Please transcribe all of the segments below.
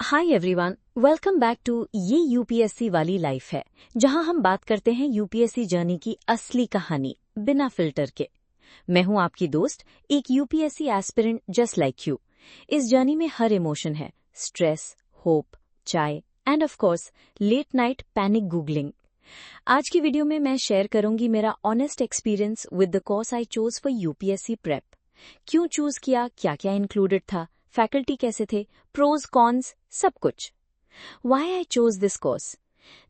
Hi everyone, welcome back to ये UPSC वाली life है, जहां हम बात करते हैं यूपीएससी जर्नी की असली कहानी बिना फिल्टर के। मैं हूं आपकी दोस्त, एक UPSC aspirant just like you. इस जर्नी में हर इमोशन है, stress, hope, chai and of course late night panic googling. आज की वीडियो में मैं शेयर करूंगी मेरा honest experience with the course I chose for UPSC prep. क्यों चूज किया, क्या क्या इंक्लूडेड था, फैकल्टी कैसे थे, प्रोज कॉन्स, सब कुछ। Why I chose this course.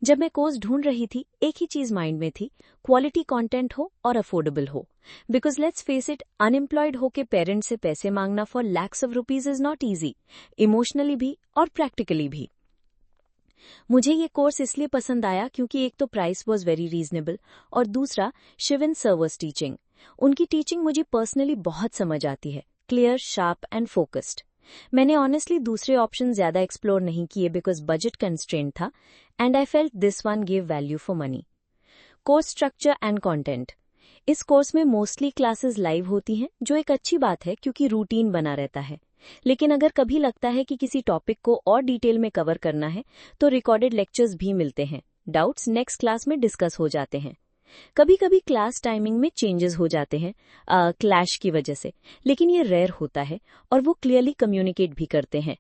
जब मैं कोर्स ढूंढ रही थी, एक ही चीज माइंड में थी, क्वालिटी कंटेंट हो और अफोर्डेबल हो। Because let's face it, unemployed होके पेरेंट्स से पैसे मांगना for lakhs of rupees is not easy, emotionally भी और प्रैक्टिकली भी। मुझे ये कोर्स इसलिए पसंद आया क्योंकि एक तो प्राइस वॉज वेरी रीजनेबल और दूसरा शिवन सर वाज टीचिंग। उनकी टीचिंग मुझे पर्सनली बहुत समझ आती है, क्लियर, शार्प एंड फोकस्ड। मैंने ऑनेस्टली दूसरे ऑप्शन ज्यादा एक्सप्लोर नहीं किए बिकॉज बजट कंस्ट्रेंट था and I felt this one give value for money. Course structure and content. इस कोर्स में मोस्टली क्लासेस लाइव होती हैं, जो एक अच्छी बात है क्योंकि रूटीन बना रहता है। लेकिन अगर कभी लगता है कि किसी टॉपिक को और डिटेल में कवर करना है तो रिकॉर्डेड लेक्चर्स भी मिलते हैं। डाउट्स नेक्स्ट क्लास में डिस्कस हो जाते हैं। कभी कभी क्लास टाइमिंग में चेंजेस हो जाते हैं क्लैश की वजह से, लेकिन ये रेयर होता है और वो क्लियरली कम्युनिकेट भी करते हैं।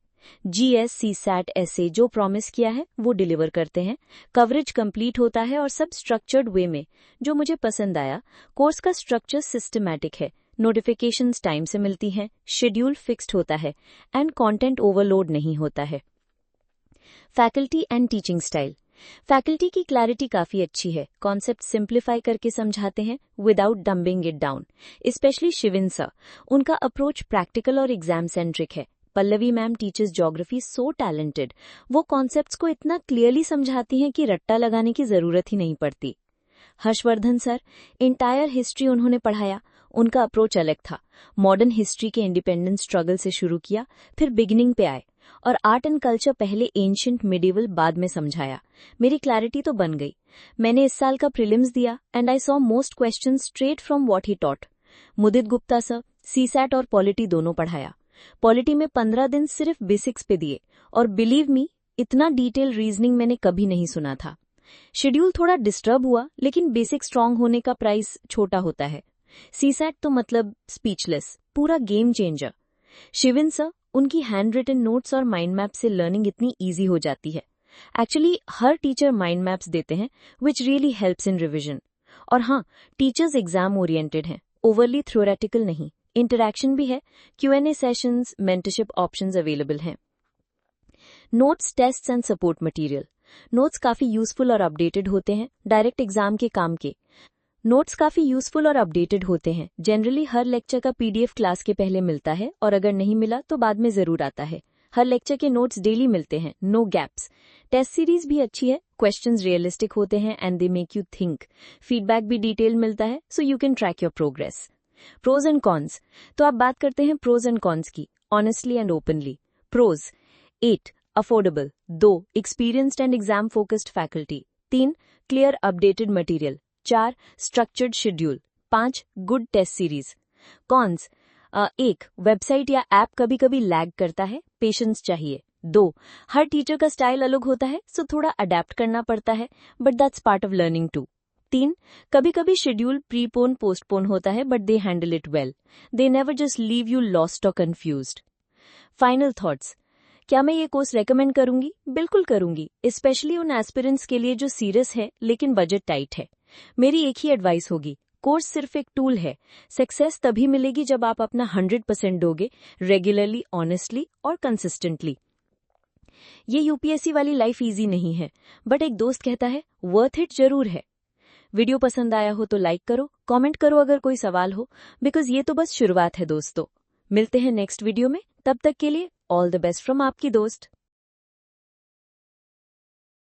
जीएस, सीसैट, एसए जो प्रॉमिस किया है वो डिलीवर करते हैं। कवरेज कंप्लीट होता है और सब स्ट्रक्चर्ड वे में, जो मुझे पसंद आया। कोर्स का स्ट्रक्चर सिस्टमैटिक है, नोटिफिकेशंस टाइम से मिलती हैं, शेड्यूल फिक्स्ड होता है एंड कंटेंट ओवरलोड नहीं होता है। Faculty and teaching style. Faculty की क्लैरिटी काफी अच्छी है, कॉन्सेप्ट सिंप्लीफाई करके समझाते हैं without dumbing it down. Specially Shivin sir, उनका अप्रोच प्रैक्टिकल और एग्जाम सेंट्रिक है। Pallavi ma'am teachers geography, so talented. वो कॉन्सेप्ट्स को इतना क्लियरली समझाती हैं कि रट्टा लगाने की जरूरत ही नहीं पड़ती। हर्षवर्धन सर, इंटायर हिस्ट्री उन्होंने पढ़ाया। उनका अप्रोच अलग था, मॉडर्न हिस्ट्री के इंडिपेंडेंस स्ट्रगल से शुरू किया, फिर बिगिनिंग पे आए और आर्ट एंड कल्चर पहले एंशिएंट मिडिवल बाद में समझाया। मेरी क्लैरिटी तो बन गई। मैंने इस साल का प्रीलिम्स दिया and I saw most questions straight from what he taught. Mudit Gupta sir, CSAT और पॉलिटी दोनों पढ़ाया। पॉलिटी में 15 दिन सिर्फ बेसिक्स पे दिए और बिलीव मी, इतना डिटेल रीजनिंग मैंने कभी नहीं सुना था। शेड्यूल थोड़ा डिस्टर्ब हुआ, लेकिन बेसिक स्ट्रांग होने का प्राइस छोटा होता है। सीसैट तो मतलब स्पीचलेस, पूरा गेम चेंजर। शिविन सर, उनकी हैंड रिटन नोट्स और माइंड मैप से लर्निंग इतनी इजी हो जाती है। एक्चुअली हर टीचर माइंड मैप्स देते हैं which really helps in revision. और हाँ, टीचर्स एग्जाम ओरिएंटेड हैं, ओवरली थ्योरेटिकल नहीं। इंटरैक्शन भी है, QnA sessions, mentorship options available हैं। Notes, tests and support material. Notes काफी यूजफुल और अपडेटेड होते हैं, डायरेक्ट एग्जाम के काम के। नोट्स काफी यूजफुल और अपडेटेड होते हैं। जनरली हर लेक्चर का पीडीएफ क्लास के पहले मिलता है और अगर नहीं मिला तो बाद में जरूर आता है। हर लेक्चर के नोट्स डेली मिलते हैं, नो गैप्स। टेस्ट सीरीज भी अच्छी है, क्वेश्चंस रियलिस्टिक होते हैं and they make you think. Feedback भी डिटेल मिलता है, so you can track your progress. Pros and cons. तो आप बात करते हैं प्रोज एंड कॉन्स की, honestly and openly. Pros: 8 affordable, 2 experienced and exam focused faculty, 3 clear updated material, 4 structured schedule, 5 good test series. Cons: 1 website या app कभी कभी lag करता है, पेशेंस चाहिए। 2 हर टीचर का स्टाइल अलग होता है, सो थोड़ा अडेप्ट करना पड़ता है, but that's part of learning too. 3 कभी कभी शेड्यूल प्रीपोन पोस्टपोन होता है, but they handle it well. They never just leave you lost और कंफ्यूज्ड। फाइनल थॉट्स: क्या मैं ये कोर्स रेकमेंड करूंगी? बिल्कुल करूंगी, स्पेशली उन एस्पिरेंट्स के लिए जो सीरियस है लेकिन बजट टाइट है। मेरी एक ही एडवाइस होगी, कोर्स सिर्फ एक टूल है। सक्सेस तभी मिलेगी जब आप अपना 100% दोगे, रेगुलरली, ऑनेस्टली और कंसिस्टेंटली। ये यूपीएससी वाली लाइफ इजी नहीं है, बट एक दोस्त कहता है वर्थ इट जरूर है। वीडियो पसंद आया हो तो लाइक करो, कमेंट करो अगर कोई सवाल हो, बिकॉज ये तो बस शुरुआत है दोस्तों। मिलते हैं नेक्स्ट वीडियो में, तब तक के लिए ऑल द बेस्ट फ्रॉम आपकी दोस्त।